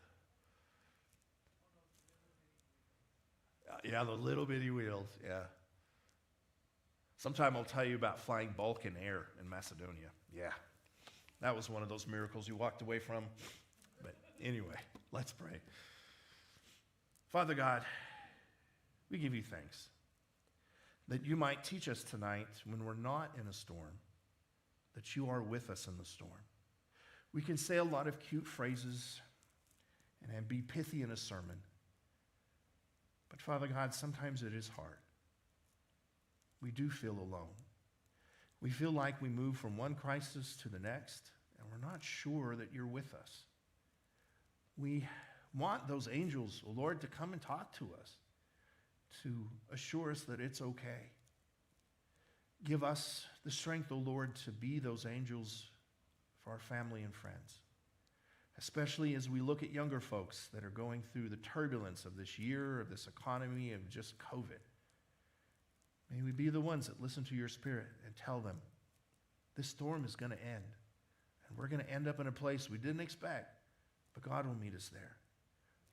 S1: Yeah, the little bitty wheels, yeah. Sometime I'll tell you about flying Balkan Air in Macedonia. Yeah, that was one of those miracles you walked away from. But anyway, let's pray. Father God, we give you thanks that you might teach us tonight when we're not in a storm, that you are with us in the storm. We can say a lot of cute phrases and be pithy in a sermon. But Father God, sometimes it is hard. We do feel alone. We feel like we move from one crisis to the next, and we're not sure that you're with us. We want those angels, oh Lord, to come and talk to us, to assure us that it's okay. Give us the strength, O Lord, to be those angels for our family and friends, especially as we look at younger folks that are going through the turbulence of this year, of this economy, of just COVID. May we be the ones that listen to your Spirit and tell them, this storm is going to end, and we're going to end up in a place we didn't expect, but God will meet us there.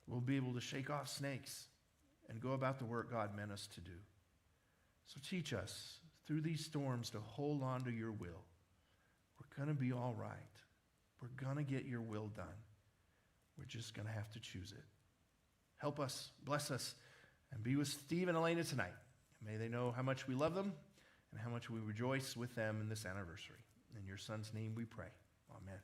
S1: We'll be able to shake off snakes and go about the work God meant us to do. So teach us through these storms to hold on to your will. We're going to be all right. We're going to get your will done. We're just going to have to choose it. Help us, bless us, and be with Steve and Elena tonight. May they know how much we love them and how much we rejoice with them in this anniversary. In your son's name we pray. Amen.